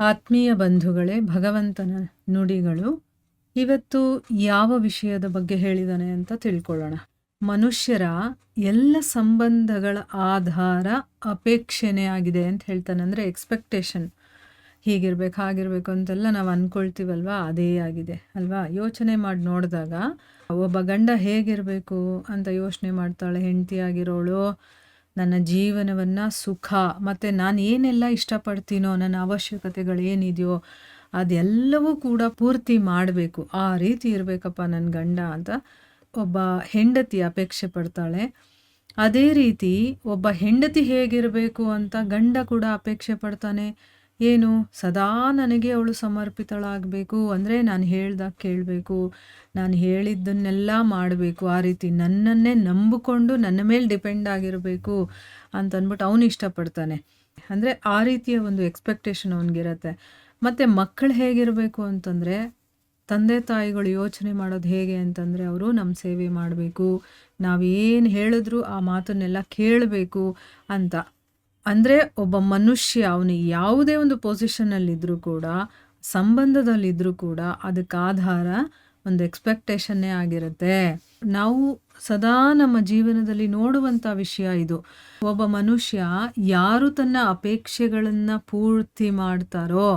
ಆತ್ಮೀಯ ಬಂಧುಗಳೇ, ಭಗವಂತನ ನುಡಿಗಳು ಇವತ್ತು ಯಾವ ವಿಷಯದ ಬಗ್ಗೆ ಹೇಳಿದಾನೆ ಅಂತ ತಿಳ್ಕೊಳ್ಳೋಣ. ಮನುಷ್ಯರ ಎಲ್ಲ ಸಂಬಂಧಗಳ ಆಧಾರ ಅಪೇಕ್ಷೆನೇ ಆಗಿದೆ ಅಂತ ಹೇಳ್ತಾನೆ. ಅಂದರೆ ಎಕ್ಸ್ಪೆಕ್ಟೇಷನ್, ಹೀಗಿರ್ಬೇಕು ಹಾಗಿರ್ಬೇಕು ಅಂತೆಲ್ಲ ನಾವು ಅಂದ್ಕೊಳ್ತೀವಲ್ವಾ, ಅದೇ ಆಗಿದೆ ಅಲ್ವಾ. ಯೋಚನೆ ಮಾಡಿ ನೋಡಿದಾಗ ಒಬ್ಬ ಗಂಡ ಹೇಗಿರಬೇಕು ಅಂತ ಯೋಚನೆ ಮಾಡ್ತಾಳೆ ಹೆಂಡತಿಯಾಗಿರೋಳು. ನನ್ನ ಜೀವನವನ್ನು ಸುಖ ಮತ್ತು ನಾನು ಏನೆಲ್ಲ ಇಷ್ಟಪಡ್ತೀನೋ, ನನ್ನ ಅವಶ್ಯಕತೆಗಳೇನಿದೆಯೋ ಅದೆಲ್ಲವೂ ಕೂಡ ಪೂರ್ತಿ ಮಾಡಬೇಕು, ಆ ರೀತಿ ಇರಬೇಕಪ್ಪ ನನ್ನ ಗಂಡ ಅಂತ ಒಬ್ಬ ಹೆಂಡತಿ ಅಪೇಕ್ಷೆ ಪಡ್ತಾಳೆ. ಅದೇ ರೀತಿ ಒಬ್ಬ ಹೆಂಡತಿ ಹೇಗಿರಬೇಕು ಅಂತ ಗಂಡ ಕೂಡ ಅಪೇಕ್ಷೆ ಪಡ್ತಾನೆ. ಏನು, ಸದಾ ನನಗೆ ಅವಳು ಸಮರ್ಪಿತಳಾಗಬೇಕು, ಅಂದರೆ ನಾನು ಹೇಳ್ದಾಗ ಕೇಳಬೇಕು, ನಾನು ಹೇಳಿದ್ದನ್ನೆಲ್ಲ ಮಾಡಬೇಕು, ಆ ರೀತಿ ನನ್ನನ್ನೇ ನಂಬಿಕೊಂಡು ನನ್ನ ಮೇಲೆ ಡಿಪೆಂಡ್ ಆಗಿರಬೇಕು ಅಂತಂದ್ಬಿಟ್ಟು ಅವನು ಇಷ್ಟಪಡ್ತಾನೆ. ಅಂದರೆ ಆ ರೀತಿಯ ಒಂದು ಎಕ್ಸ್ಪೆಕ್ಟೇಷನ್ ಅವನಿಗಿರತ್ತೆ. ಮತ್ತು ಮಕ್ಕಳು ಹೇಗಿರಬೇಕು ಅಂತಂದರೆ, ತಂದೆ ತಾಯಿಗಳು ಯೋಚನೆ ಮಾಡೋದು ಹೇಗೆ ಅಂತಂದರೆ, ಅವರು ನಮ್ಮ ಸೇವೆ ಮಾಡಬೇಕು, ನಾವೇನು ಹೇಳಿದ್ರು ಆ ಮಾತನ್ನೆಲ್ಲ ಕೇಳಬೇಕು ಅಂತ. ಅಂದರೆ ಒಬ್ಬ ಮನುಷ್ಯ ಅವನು ಯಾವುದೇ ಒಂದು ಪೊಸಿಷನ್ನಲ್ಲಿದ್ದರೂ ಕೂಡ, ಸಂಬಂಧದಲ್ಲಿದ್ದರೂ ಕೂಡ ಅದಕ್ಕೆ ಆಧಾರ ಒಂದು ಎಕ್ಸ್ಪೆಕ್ಟೇಷನ್ನೇ ಆಗಿರುತ್ತೆ. ನಾವು ಸದಾ ನಮ್ಮ ಜೀವನದಲ್ಲಿ ನೋಡುವಂಥ ವಿಷಯ ಇದು. ಒಬ್ಬ ಮನುಷ್ಯ ಯಾರು ತನ್ನ ಅಪೇಕ್ಷೆಗಳನ್ನು ಪೂರ್ತಿ ಮಾಡ್ತಾರೋ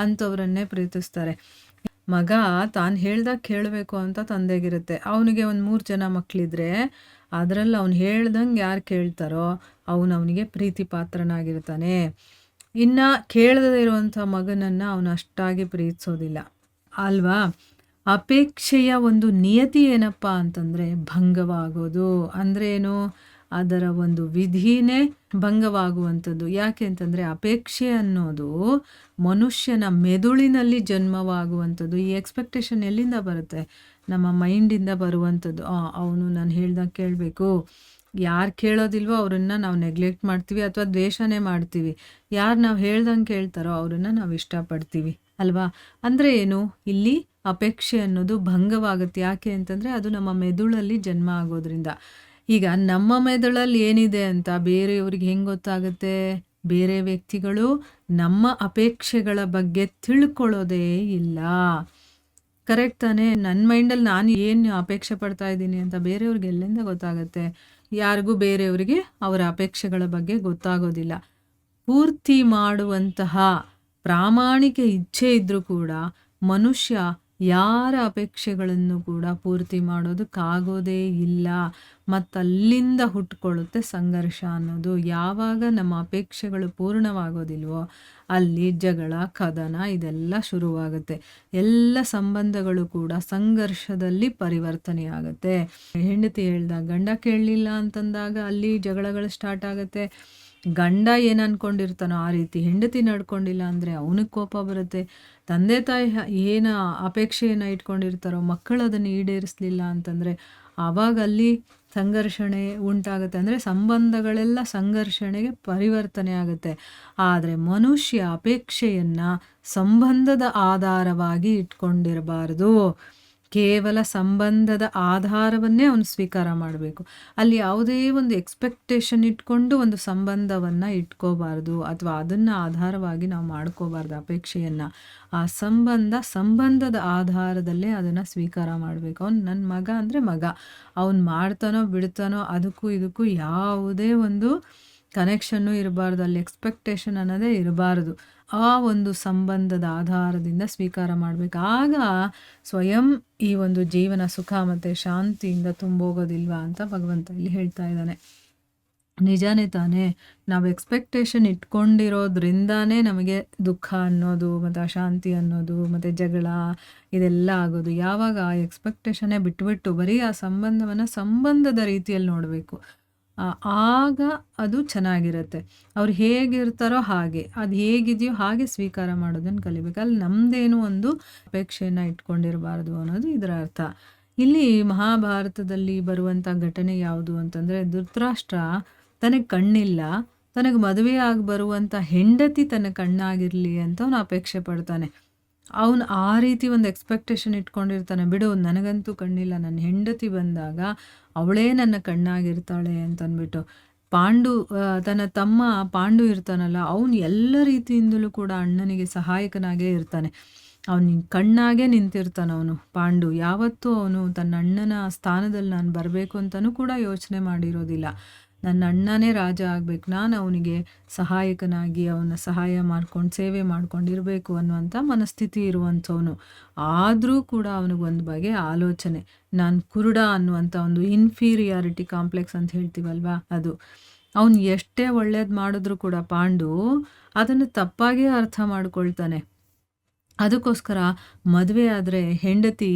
ಅಂಥವ್ರನ್ನೇ ಪ್ರೀತಿಸ್ತಾರೆ. ಮಗ ತಾನು ಹೇಳ್ದಾಗ ಕೇಳಬೇಕು ಅಂತ ತಂದೆಗಿರುತ್ತೆ. ಅವನಿಗೆ ಒಂದು 3 ಜನ ಮಕ್ಕಳಿದ್ರೆ ಅದರಲ್ಲಿ ಅವ್ನು ಹೇಳ್ದಂಗೆ ಯಾರು ಕೇಳ್ತಾರೋ ಅವನಿಗೆ ಪ್ರೀತಿ ಪಾತ್ರನಾಗಿರ್ತಾನೆ. ಇನ್ನು ಕೇಳದೇ ಇರುವಂಥ ಮಗನನ್ನು ಅವನು ಅಷ್ಟಾಗಿ ಪ್ರೀತಿಸೋದಿಲ್ಲ ಅಲ್ವಾ. ಅಪೇಕ್ಷೆಯ ಒಂದು ನಿಯತಿ ಏನಪ್ಪ ಅಂತಂದರೆ ಭಂಗವಾಗೋದು. ಅಂದ್ರೇನು, ಅದರ ಒಂದು ವಿಧಿನೇ ಭಂಗವಾಗುವಂಥದ್ದು. ಯಾಕೆ ಅಂತಂದರೆ ಅಪೇಕ್ಷೆ ಅನ್ನೋದು ಮನುಷ್ಯನ ಮೆದುಳಿನಲ್ಲಿ ಜನ್ಮವಾಗುವಂಥದ್ದು. ಈ ಎಕ್ಸ್ಪೆಕ್ಟೇಷನ್ ಎಲ್ಲಿಂದ ಬರುತ್ತೆ? ನಮ್ಮ ಮೈಂಡಿಂದ ಬರುವಂಥದ್ದು. ಅವನು ನಾನು ಹೇಳ್ದಾಗ ಕೇಳಬೇಕು, ಯಾರು ಕೇಳೋದಿಲ್ವೋ ಅವರನ್ನು ನಾವು ನೆಗ್ಲೆಕ್ಟ್ ಮಾಡ್ತೀವಿ ಅಥವಾ ದ್ವೇಷನೇ ಮಾಡ್ತೀವಿ. ಯಾರು ನಾವು ಹೇಳ್ದಂಗೆ ಕೇಳ್ತಾರೋ ಅವರನ್ನು ನಾವು ಇಷ್ಟಪಡ್ತೀವಿ ಅಲ್ವಾ. ಅಂದರೆ ಏನು, ಇಲ್ಲಿ ಅಪೇಕ್ಷೆ ಅನ್ನೋದು ಭಂಗವಾಗುತ್ತೆ. ಯಾಕೆ ಅಂತಂದರೆ ಅದು ನಮ್ಮ ಮೆದುಳಲ್ಲಿ ಜನ್ಮ ಆಗೋದ್ರಿಂದ. ಈಗ ನಮ್ಮ ಮೆದುಳಲ್ಲಿ ಏನಿದೆ ಅಂತ ಬೇರೆಯವ್ರಿಗೆ ಹೆಂಗೆ ಗೊತ್ತಾಗುತ್ತೆ? ಬೇರೆ ವ್ಯಕ್ತಿಗಳು ನಮ್ಮ ಅಪೇಕ್ಷೆಗಳ ಬಗ್ಗೆ ತಿಳ್ಕೊಳ್ಳೋದೇ ಇಲ್ಲ. ಕರೆಕ್ಟ್ ತಾನೇ? ನನ್ನ ಮೈಂಡಲ್ಲಿ ನಾನು ಏನು ಅಪೇಕ್ಷೆ ಪಡ್ತಾ ಇದ್ದೀನಿ ಅಂತ ಬೇರೆಯವ್ರಿಗೆ ಎಲ್ಲಿಂದ ಗೊತ್ತಾಗುತ್ತೆ? ಯಾರಿಗೂ ಬೇರೆಯವರಿಗೆ ಅವರ ಅಪೇಕ್ಷೆಗಳ ಬಗ್ಗೆ ಗೊತ್ತಾಗೋದಿಲ್ಲ. ಪೂರ್ತಿ ಮಾಡುವಂತಹ ಪ್ರಾಮಾಣಿಕ ಇಚ್ಛೆ ಇದ್ದರೂ ಕೂಡ ಮನುಷ್ಯ ಯಾರ ಅಪೇಕ್ಷೆಗಳನ್ನು ಕೂಡ ಪೂರ್ತಿ ಮಾಡೋದಕ್ಕಾಗೋದೇ ಇಲ್ಲ. ಮತ್ತು ಅಲ್ಲಿಂದ ಹುಟ್ಕೊಳ್ಳುತ್ತೆ ಸಂಘರ್ಷ ಅನ್ನೋದು. ಯಾವಾಗ ನಮ್ಮ ಅಪೇಕ್ಷೆಗಳು ಪೂರ್ಣವಾಗೋದಿಲ್ವೋ ಅಲ್ಲಿ ಜಗಳ, ಕದನ ಇದೆಲ್ಲ ಶುರುವಾಗುತ್ತೆ. ಎಲ್ಲ ಸಂಬಂಧಗಳು ಕೂಡ ಸಂಘರ್ಷದಲ್ಲಿ ಪರಿವರ್ತನೆಯಾಗುತ್ತೆ. ಹೆಂಡತಿ ಹೇಳ್ದಾಗ ಗಂಡ ಕೇಳಲಿಲ್ಲ ಅಂತಂದಾಗ ಅಲ್ಲಿ ಜಗಳಗಳು ಸ್ಟಾರ್ಟ್ ಆಗುತ್ತೆ. ಗಂಡ ಏನು ಅಂದ್ಕೊಂಡಿರ್ತಾನೋ ಆ ರೀತಿ ಹೆಂಡತಿ ನಡ್ಕೊಂಡಿಲ್ಲ ಅಂದರೆ ಅವನಿಗೆ ಕೋಪ ಬರುತ್ತೆ. ತಂದೆ ತಾಯಿ ಏನು ಅಪೇಕ್ಷೆಯನ್ನು ಇಟ್ಕೊಂಡಿರ್ತಾರೋ ಮಕ್ಕಳು ಅದನ್ನು ಈಡೇರಿಸಲಿಲ್ಲ ಅಂತಂದರೆ ಆವಾಗ ಅಲ್ಲಿ ಸಂಘರ್ಷಣೆ ಉಂಟಾಗುತ್ತೆ. ಅಂದರೆ ಸಂಬಂಧಗಳೆಲ್ಲ ಸಂಘರ್ಷಣೆಗೆ ಪರಿವರ್ತನೆ ಆಗುತ್ತೆ. ಆದರೆ ಮನುಷ್ಯ ಅಪೇಕ್ಷೆಯನ್ನು ಸಂಬಂಧದ ಆಧಾರವಾಗಿ ಇಟ್ಕೊಂಡಿರಬಾರ್ದು. ಕೇವಲ ಸಂಬಂಧದ ಆಧಾರವನ್ನೇ ಅವನು ಸ್ವೀಕಾರ ಮಾಡಬೇಕು. ಅಲ್ಲಿ ಯಾವುದೇ ಒಂದು ಎಕ್ಸ್ಪೆಕ್ಟೇಷನ್ ಇಟ್ಕೊಂಡು ಒಂದು ಸಂಬಂಧವನ್ನು ಇಟ್ಕೋಬಾರ್ದು, ಅಥವಾ ಅದನ್ನು ಆಧಾರವಾಗಿ ನಾವು ಮಾಡ್ಕೋಬಾರ್ದು ಅಪೇಕ್ಷೆಯನ್ನು. ಆ ಸಂಬಂಧದ ಆಧಾರದಲ್ಲೇ ಅದನ್ನು ಸ್ವೀಕಾರ ಮಾಡಬೇಕು. ಅವ್ನು ನನ್ನ ಮಗ ಅಂದರೆ ಮಗ, ಅವನು ಮಾಡ್ತಾನೋ ಬಿಡ್ತಾನೋ ಅದಕ್ಕೂ ಇದಕ್ಕೂ ಯಾವುದೇ ಒಂದು ಕನೆಕ್ಷನ್ನು ಇರಬಾರ್ದು. ಅಲ್ಲಿ ಎಕ್ಸ್ಪೆಕ್ಟೇಷನ್ ಅನ್ನೋದೇ ಇರಬಾರ್ದು. ಆ ಒಂದು ಸಂಬಂಧದ ಆಧಾರದಿಂದ ಸ್ವೀಕಾರ ಮಾಡಬೇಕು. ಆಗ ಸ್ವಯಂ ಈ ಒಂದು ಜೀವನ ಸುಖ ಮತ್ತು ಶಾಂತಿಯಿಂದ ತುಂಬೋಗೋದಿಲ್ವಾ ಅಂತ ಭಗವಂತ ಇಲ್ಲಿ ಹೇಳ್ತಾ ಇದ್ದಾನೆ. ನಿಜಾನೇ ತಾನೇ? ನಾವು ಎಕ್ಸ್ಪೆಕ್ಟೇಷನ್ ಇಟ್ಕೊಂಡಿರೋದ್ರಿಂದಾನೇ ನಮಗೆ ದುಃಖ ಅನ್ನೋದು ಮತ್ತು ಅಶಾಂತಿ ಅನ್ನೋದು ಮತ್ತು ಜಗಳ ಇದೆಲ್ಲ ಆಗೋದು. ಯಾವಾಗ ಆ ಎಕ್ಸ್ಪೆಕ್ಟೇಷನ್ನೇ ಬಿಟ್ಬಿಟ್ಟು ಬರೀ ಆ ಸಂಬಂಧದ ರೀತಿಯಲ್ಲಿ ನೋಡಬೇಕು, ಆಗ ಅದು ಚೆನ್ನಾಗಿರುತ್ತೆ. ಅವ್ರು ಹೇಗಿರ್ತಾರೋ ಹಾಗೆ, ಅದು ಹೇಗಿದೆಯೋ ಹಾಗೆ ಸ್ವೀಕಾರ ಮಾಡೋದನ್ನು ಕಲಿಬೇಕು. ಅಲ್ಲಿ ನಮ್ಮದೇನು ಒಂದು ಅಪೇಕ್ಷೆಯನ್ನು ಇಟ್ಕೊಂಡಿರಬಾರ್ದು ಅನ್ನೋದು ಇದರ ಅರ್ಥ. ಇಲ್ಲಿ ಮಹಾಭಾರತದಲ್ಲಿ ಬರುವಂಥ ಘಟನೆ ಯಾವುದು ಅಂತಂದರೆ, ಧೃತರಾಷ್ಟ್ರ ತನಗೆ ಕಣ್ಣಿಲ್ಲ, ತನಗೆ ಮದುವೆ ಆಗಿ ಬರುವಂಥ ಹೆಂಡತಿ ತನ್ನ ಕಣ್ಣಾಗಿರಲಿ ಅಂತ ಅವನು ಅಪೇಕ್ಷೆ ಪಡ್ತಾನೆ. ಅವನು ಆ ರೀತಿ ಒಂದು ಎಕ್ಸ್ಪೆಕ್ಟೇಷನ್ ಇಟ್ಕೊಂಡಿರ್ತಾನೆ. ಬಿಡು, ನನಗಂತೂ ಕಣ್ಣಿಲ್ಲ, ನನ್ನ ಹೆಂಡತಿ ಬಂದಾಗ ಅವಳೇ ನನ್ನ ಕಣ್ಣಾಗಿರ್ತಾಳೆ ಅಂತಂದ್ಬಿಟ್ಟು. ಪಾಂಡು ತನ್ನ ತಮ್ಮ ಪಾಂಡು ಇರ್ತಾನಲ್ಲ, ಅವನು ಎಲ್ಲ ರೀತಿಯಿಂದಲೂ ಕೂಡ ಅಣ್ಣನಿಗೆ ಸಹಾಯಕನಾಗೇ ಇರ್ತಾನೆ. ಅವನು ಕಣ್ಣಾಗೆ ನಿಂತಿರ್ತಾನವನು ಪಾಂಡು. ಯಾವತ್ತೂ ಅವನು ತನ್ನ ಅಣ್ಣನ ಸ್ಥಾನದಲ್ಲಿ ನಾನು ಬರಬೇಕು ಅಂತಲೂ ಕೂಡ ಯೋಚನೆ ಮಾಡಿರೋದಿಲ್ಲ. ನನ್ನ ಅಣ್ಣನೇ ರಾಜ ಆಗಬೇಕು, ನಾನು ಅವನಿಗೆ ಸಹಾಯಕನಾಗಿ ಅವನ ಸಹಾಯ ಮಾಡ್ಕೊಂಡು ಸೇವೆ ಮಾಡ್ಕೊಂಡಿರಬೇಕು ಅನ್ನುವಂಥ ಮನಸ್ಥಿತಿ ಇರುವಂಥವನು. ಆದರೂ ಕೂಡ ಅವನಿಗೊಂದು ಬಗೆ ಆಲೋಚನೆ, ನಾನು ಕುರುಡ ಅನ್ನುವಂಥ ಒಂದು ಇನ್ಫೀರಿಯಾರಿಟಿ ಕಾಂಪ್ಲೆಕ್ಸ್ ಅಂತ ಹೇಳ್ತೀವಲ್ವ ಅದು. ಅವನು ಎಷ್ಟೇ ಒಳ್ಳೇದು ಮಾಡಿದ್ರೂ ಕೂಡ ಪಾಂಡು ಅದನ್ನು ತಪ್ಪಾಗೇ ಅರ್ಥ ಮಾಡ್ಕೊಳ್ತಾನೆ. ಅದಕ್ಕೋಸ್ಕರ ಮದುವೆ ಆದರೆ ಹೆಂಡತಿ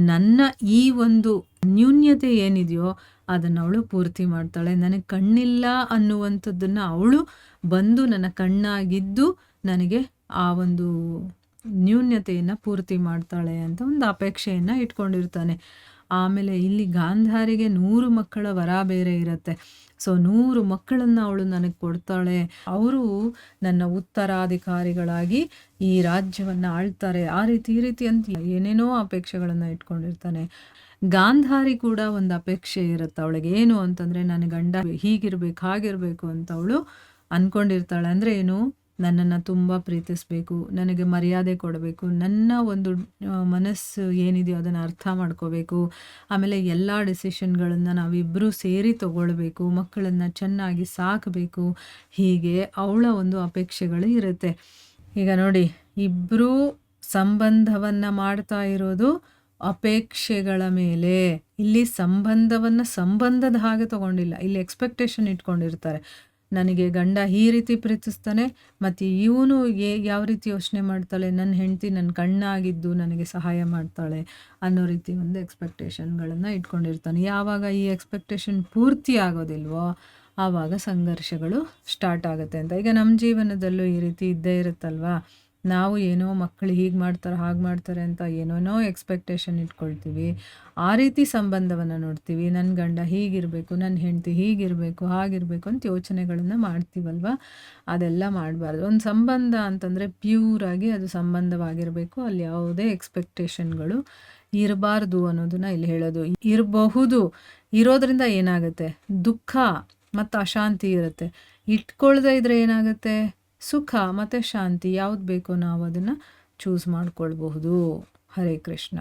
ನನ್ನ ಈ ಒಂದು ನ್ಯೂನ್ಯತೆ ಏನಿದೆಯೋ ಅದನ್ನು ಅವಳು ಪೂರ್ತಿ ಮಾಡ್ತಾಳೆ. ನನಗೆ ಕಣ್ಣಿಲ್ಲ ಅನ್ನುವಂಥದ್ದನ್ನು ಅವಳು ಬಂದು ನನ್ನ ಕಣ್ಣಾಗಿದ್ದು ನನಗೆ ಆ ಒಂದು ನ್ಯೂನ್ಯತೆಯನ್ನು ಪೂರ್ತಿ ಮಾಡ್ತಾಳೆ ಅಂತ ಒಂದು ಅಪೇಕ್ಷೆಯನ್ನು ಇಟ್ಕೊಂಡಿರ್ತಾನೆ. ಆಮೇಲೆ ಇಲ್ಲಿ ಗಾಂಧಾರಿಗೆ 100 ಮಕ್ಕಳ ವರ ಬೇರೆ ಇರುತ್ತೆ. ಸೊ 100 ಮಕ್ಕಳನ್ನು ಅವಳು ನನಗೆ ಕೊಡ್ತಾಳೆ, ಅವರು ನನ್ನ ಉತ್ತರಾಧಿಕಾರಿಗಳಾಗಿ ಈ ರಾಜ್ಯವನ್ನು ಆಳ್ತಾರೆ, ಆ ರೀತಿ ಈ ರೀತಿ ಅಂತ ಏನೇನೋ ಅಪೇಕ್ಷೆಗಳನ್ನು ಇಟ್ಕೊಂಡಿರ್ತಾನೆ. ಗಾಂಧಾರಿ ಕೂಡ ಒಂದು ಅಪೇಕ್ಷೆ ಇರುತ್ತೆ ಅವಳಿಗೆ. ಏನು ಅಂತಂದರೆ ನನ್ನ ಗಂಡ ಹೀಗಿರ್ಬೇಕು ಹಾಗಿರಬೇಕು ಅಂತ ಅವಳು ಅಂದ್ಕೊಂಡಿರ್ತಾಳೆ. ಅಂದರೆ ಏನು, ನನ್ನನ್ನು ತುಂಬ ಪ್ರೀತಿಸಬೇಕು, ನನಗೆ ಮರ್ಯಾದೆ ಕೊಡಬೇಕು, ನನ್ನ ಒಂದು ಮನಸ್ಸು ಏನಿದೆಯೋ ಅದನ್ನು ಅರ್ಥ ಮಾಡ್ಕೋಬೇಕು, ಆಮೇಲೆ ಎಲ್ಲ ಡಿಸಿಷನ್ಗಳನ್ನು ನಾವಿಬ್ಬರೂ ಸೇರಿ ತಗೊಳ್ಬೇಕು, ಮಕ್ಕಳನ್ನು ಚೆನ್ನಾಗಿ ಸಾಕಬೇಕು, ಹೀಗೆ ಅವಳ ಒಂದು ಅಪೇಕ್ಷೆಗಳು ಇರುತ್ತೆ. ಈಗ ನೋಡಿ, ಇಬ್ಬರೂ ಸಂಬಂಧವನ್ನು ಮಾಡ್ತಾ ಇರೋದು ಅಪೇಕ್ಷೆಗಳ ಮೇಲೆ. ಇಲ್ಲಿ ಸಂಬಂಧವನ್ನು ಸಂಬಂಧದ ಹಾಗೆ ತಗೊಂಡಿಲ್ಲ, ಇಲ್ಲಿ ಎಕ್ಸ್ಪೆಕ್ಟೇಷನ್ ಇಟ್ಕೊಂಡಿರ್ತಾರೆ. ನನಗೆ ಗಂಡ ಈ ರೀತಿ ಪ್ರೀತಿಸ್ತಾನೆ, ಮತ್ತು ಇವನು ಯಾವ ರೀತಿ ಯೋಚನೆ ಮಾಡ್ತಾಳೆ, ನನ್ನ ಹೆಂಡತಿ ನನ್ನ ಕಣ್ಣಾಗಿದ್ದು ನನಗೆ ಸಹಾಯ ಮಾಡ್ತಾಳೆ ಅನ್ನೋ ರೀತಿ ಒಂದು ಎಕ್ಸ್ಪೆಕ್ಟೇಷನ್ಗಳನ್ನು ಇಟ್ಕೊಂಡಿರ್ತಾನೆ. ಯಾವಾಗ ಈ ಎಕ್ಸ್ಪೆಕ್ಟೇಷನ್ ಪೂರ್ತಿ ಆಗೋದಿಲ್ವೋ ಆವಾಗ ಸಂಘರ್ಷಗಳು ಸ್ಟಾರ್ಟ್ ಆಗುತ್ತೆ ಅಂತ. ಈಗ ನಮ್ಮ ಜೀವನದಲ್ಲೂ ಈ ರೀತಿ ಇದ್ದೇ ಇರುತ್ತಲ್ವಾ. ನಾವು ಏನೋ ಮಕ್ಕಳು ಹೀಗೆ ಮಾಡ್ತಾರೆ ಹಾಗೆ ಮಾಡ್ತಾರೆ ಅಂತ ಏನೇನೋ ಎಕ್ಸ್ಪೆಕ್ಟೇಷನ್ ಇಟ್ಕೊಳ್ತೀವಿ. ಆ ರೀತಿ ಸಂಬಂಧವನ್ನು ನೋಡ್ತೀವಿ. ನನ್ನ ಗಂಡ ಹೀಗಿರಬೇಕು, ನನ್ನ ಹೆಂಡತಿ ಹೀಗಿರಬೇಕು ಹಾಗಿರಬೇಕು ಅಂತ ಯೋಚನೆಗಳನ್ನು ಮಾಡ್ತೀವಲ್ವ. ಅದೆಲ್ಲ ಮಾಡಬಾರ್ದು. ಒಂದು ಸಂಬಂಧ ಅಂತಂದರೆ ಪ್ಯೂರಾಗಿ ಅದು ಸಂಬಂಧವಾಗಿರಬೇಕು, ಅಲ್ಲಿ ಯಾವುದೇ ಎಕ್ಸ್ಪೆಕ್ಟೇಷನ್ಗಳು ಇರಬಾರ್ದು ಅನ್ನೋದನ್ನ ಇಲ್ಲಿ ಹೇಳೋದು. ಇರಬಹುದು, ಇರೋದ್ರಿಂದ ಏನಾಗುತ್ತೆ, ದುಃಖ ಮತ್ತು ಅಶಾಂತಿ ಇರುತ್ತೆ. ಇಟ್ಕೊಳ್ದೇ ಇದ್ರೆ ಏನಾಗುತ್ತೆ, ಸುಖ ಮತ್ತು ಶಾಂತಿ ಯಾವ್ದು ಬೇಕೋ ನಾವು ಅದನ್ನು ಚೂಸ್ ಮಾಡ್ಕೊಳ್ಬಹುದು. ಹರೇ ಕೃಷ್ಣ.